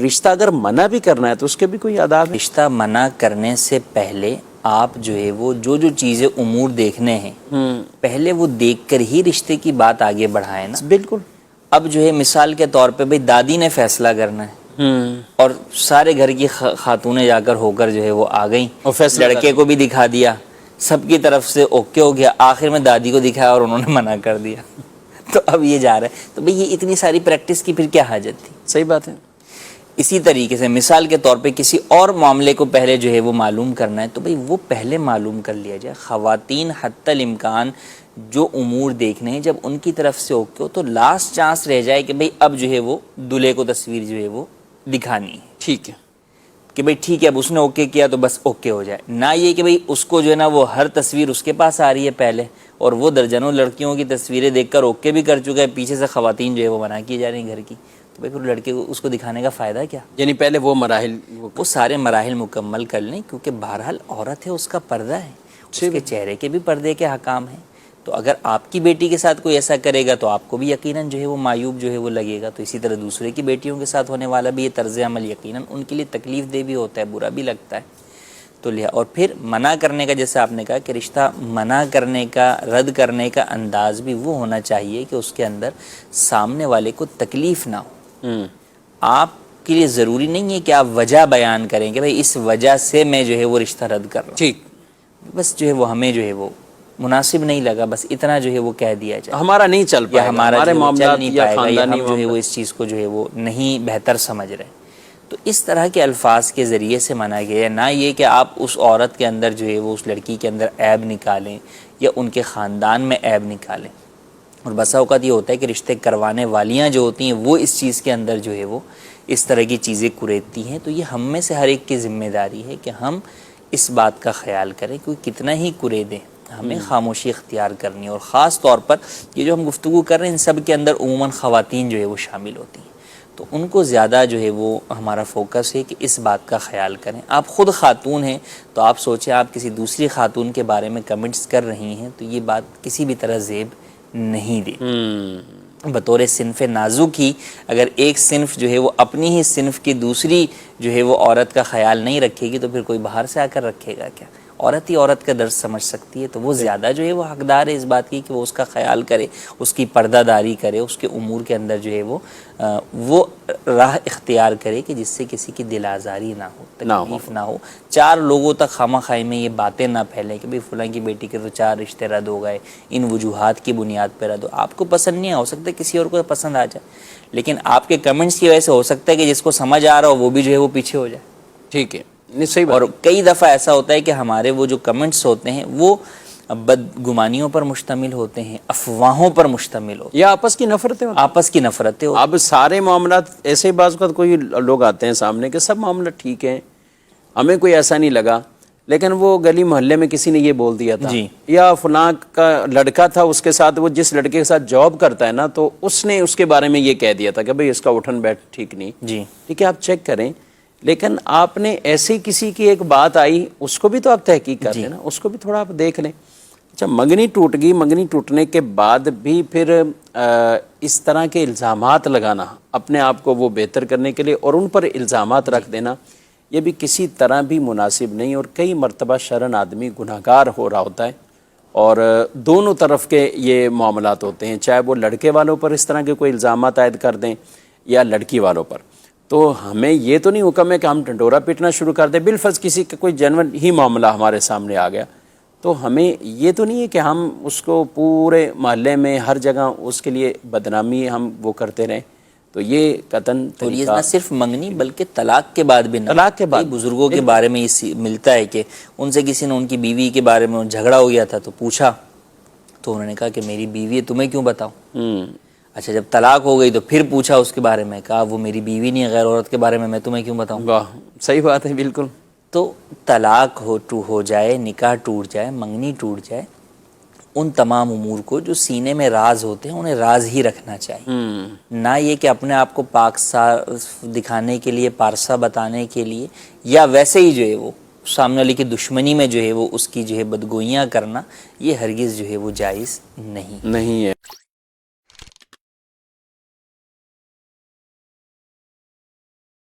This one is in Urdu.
رشتہ اگر منع بھی کرنا ہے تو اس کے بھی کوئی آداب ہے؟ رشتہ منع کرنے سے پہلے آپ جو ہے وہ جو چیزیں امور دیکھنے ہیں پہلے وہ دیکھ کر ہی رشتے کی بات آگے بڑھائیں نا. بالکل. اب جو ہے مثال کے طور پہ بھئی دادی نے فیصلہ کرنا ہے اور سارے گھر کی خاتونیں جا کر ہو کر جو ہے وہ آ گئیں، لڑکے کو بھی دکھا دیا، سب کی طرف سے اوکے ہو گیا، آخر میں دادی کو دکھایا اور انہوں نے منع کر دیا تو اب یہ جا رہا ہے. تو بھئی یہ اتنی ساری پریکٹس کی پھر کیا حاجت تھی؟ صحیح بات ہے. اسی طریقے سے مثال کے طور پہ کسی اور معاملے کو پہلے جو ہے وہ معلوم کرنا ہے تو بھئی وہ پہلے معلوم کر لیا جائے. خواتین حتی الامکان جو امور دیکھنے ہیں جب ان کی طرف سے اوکے ہو تو لاسٹ چانس رہ جائے کہ بھئی اب جو ہے وہ دلہے کو تصویر جو ہے وہ دکھانی ہے. ٹھیک ہے کہ بھئی ٹھیک ہے اب اس نے اوکے کیا تو بس اوکے ہو جائے، نہ یہ کہ بھئی اس کو جو ہے نا وہ ہر تصویر اس کے پاس آ رہی ہے پہلے اور وہ درجنوں لڑکیوں کی تصویریں دیکھ کر اوکے بھی کر چکا ہے، پیچھے سے خواتین جو ہے وہ منع کی جا رہی ہیں گھر کی. تو بھئی پھر لڑکے کو اس کو دکھانے کا فائدہ کیا؟ یعنی پہلے وہ مراحل وہ سارے مراحل مکمل کر لیں، کیونکہ بہرحال عورت ہے، اس کا پردہ ہے، اس کے چہرے کے بھی پردے کے حکام ہیں. تو اگر آپ کی بیٹی کے ساتھ کوئی ایسا کرے گا تو آپ کو بھی یقیناً جو ہے وہ معیوب جو ہے وہ لگے گا. تو اسی طرح دوسرے کی بیٹیوں کے ساتھ ہونے والا بھی یہ طرز عمل یقیناً ان کے لیے تکلیف دہ بھی ہوتا ہے، برا بھی لگتا ہے. تو اور پھر منع کرنے کا جیسے آپ نے کہا کہ رشتہ منع کرنے کا، رد کرنے کا انداز بھی وہ ہونا چاہیے کہ اس کے اندر سامنے والے کو تکلیف نہ ہو. آپ کے لیے ضروری نہیں ہے کہ آپ وجہ بیان کریں کہ بھئی اس وجہ سے میں جو ہے وہ رشتہ رد کر رہا ہوں. ٹھیک، بس جو ہے وہ ہمیں جو ہے وہ مناسب نہیں لگا، بس اتنا جو ہے وہ کہہ دیا جائے، ہمارا نہیں چل پائے گا، ہمارے معاملات چل نہیں یا پائے گا، یا خاندانی ہم جو ہے وہ اس چیز کو جو ہے وہ نہیں بہتر سمجھ رہے. تو اس طرح کے الفاظ کے ذریعے سے منع گیا ہے، نہ یہ کہ آپ اس عورت کے اندر جو ہے وہ اس لڑکی کے اندر عیب نکالیں یا ان کے خاندان میں عیب نکالیں. اور بسا اوقات یہ ہوتا ہے کہ رشتے کروانے والیاں جو ہوتی ہیں وہ اس چیز کے اندر جو ہے وہ اس طرح کی چیزیں کریدتی ہیں. تو یہ ہم میں سے ہر ایک کی ذمہ داری ہے کہ ہم اس بات کا خیال کریں کہ کتنا ہی کریدیں، ہمیں خاموشی اختیار کرنی ہے. اور خاص طور پر یہ جو ہم گفتگو کر رہے ہیں ان سب کے اندر عموماً خواتین جو ہے وہ شامل ہوتی ہیں، تو ان کو زیادہ جو ہے وہ ہمارا فوکس ہے کہ اس بات کا خیال کریں. آپ خود خاتون ہیں تو آپ سوچیں آپ کسی دوسری خاتون کے بارے میں کمنٹس کر رہی ہیں تو یہ بات کسی بھی طرح زیب نہیں دے. بطور صنف نازک ہی اگر ایک صنف جو ہے وہ اپنی ہی صنف کی دوسری جو ہے وہ عورت کا خیال نہیں رکھے گی تو پھر کوئی باہر سے آ کر رکھے گا کیا؟ عورت ہی عورت کا درد سمجھ سکتی ہے. تو وہ زیادہ جو ہے وہ حقدار ہے اس بات کی کہ وہ اس کا خیال کرے، اس کی پردہ داری کرے، اس کے امور کے اندر جو ہے وہ راہ اختیار کرے کہ جس سے کسی کی دل آزاری نہ ہو، تکلیف نہ ہو، چار لوگوں تک خواہ خواہی میں یہ باتیں نہ پھیلیں کہ بھئی فلاں کی بیٹی کے تو 4 رشتے رد ہو گئے، ان وجوہات کی بنیاد پہ رد ہو. آپ کو پسند نہیں ہو سکتا کسی اور کو پسند آ جائے، لیکن آپ کے کمنٹس کی وجہ سے ہو سکتا ہے کہ جس کو سمجھ آ رہا ہو وہ بھی جو ہے وہ پیچھے ہو جائے. ٹھیک ہے، نہیں صحیح بات. اور کئی دفعہ ایسا ہوتا ہے کہ ہمارے وہ جو کمنٹس ہوتے ہیں وہ بدگمانیوں پر مشتمل ہوتے ہیں، افواہوں پر مشتمل ہوتے ہیں، یا آپس کی نفرتیں ہوتی ہیں. آپس کی نفرتیں ہوتی ہیں. اب سارے معاملات ایسے ہی بعض اوقات کوئی لوگ آتے ہیں سامنے کہ سب معاملات ٹھیک ہیں، ہمیں کوئی ایسا نہیں لگا، لیکن وہ گلی محلے میں کسی نے یہ بول دیا تھا یا فلاں کا لڑکا تھا اس کے ساتھ، وہ جس لڑکے کے ساتھ جاب کرتا ہے نا تو اس نے اس کے بارے میں یہ کہہ دیا تھا کہ بھئی اس کا اٹھن بیٹھ ٹھیک نہیں. ٹھیک ہے، آپ چیک کریں، لیکن آپ نے ایسی کسی کی ایک بات آئی اس کو بھی تو آپ تحقیق کر لیں نا، اس کو بھی تھوڑا آپ دیکھ لیں. اچھا، منگنی ٹوٹ گئی، منگنی ٹوٹنے کے بعد بھی پھر اس طرح کے الزامات لگانا اپنے آپ کو وہ بہتر کرنے کے لیے اور ان پر الزامات رکھ دینا، یہ بھی کسی طرح بھی مناسب نہیں. اور کئی مرتبہ شرعاً آدمی گناہگار ہو رہا ہوتا ہے اور دونوں طرف کے یہ معاملات ہوتے ہیں، چاہے وہ لڑکے والوں پر اس طرح کے کوئی الزامات عائد کر دیں یا لڑکی والوں پر. تو ہمیں یہ تو نہیں حکم ہے کہ ہم ڈنڈورا پیٹنا شروع کر دیں. بالفرض کسی کا کوئی جنون ہی معاملہ ہمارے سامنے آ گیا تو ہمیں یہ تو نہیں ہے کہ ہم اس کو پورے محلے میں ہر جگہ اس کے لیے بدنامی ہم وہ کرتے رہیں. تو یہ قطعاً اور یہ نہ صرف منگنی بلکہ طلاق کے بعد بھی نہ، طلاق کے بعد بزرگوں کے بارے میں یہ ملتا ہے کہ ان سے کسی نے ان کی بیوی کے بارے میں جھگڑا ہو گیا تھا تو پوچھا تو انہوں نے کہا کہ میری بیوی ہے، تمہیں کیوں بتاؤں. اچھا، جب طلاق ہو گئی تو پھر پوچھا اس کے بارے میں، کہا وہ میری بیوی نہیں ہے، غیر عورت کے بارے میں تمہیں کیوں بتاؤں. واہ، صحیح بات ہے، بالکل. تو طلاق ہو جائے، نکاح ٹوٹ جائے، منگنی ٹوٹ جائے، ان تمام امور کو جو سینے میں راز ہوتے ہیں انہیں راز ہی رکھنا چاہیے، نہ یہ کہ اپنے آپ کو پاک دکھانے کے لیے، پارسا بتانے کے لیے، یا ویسے ہی جو ہے وہ سامنے والے کی دشمنی میں جو ہے وہ اس کی جو ہے بدگوئیاں کرنا، یہ ہرگز جو ہے وہ جائز نہیں ہے.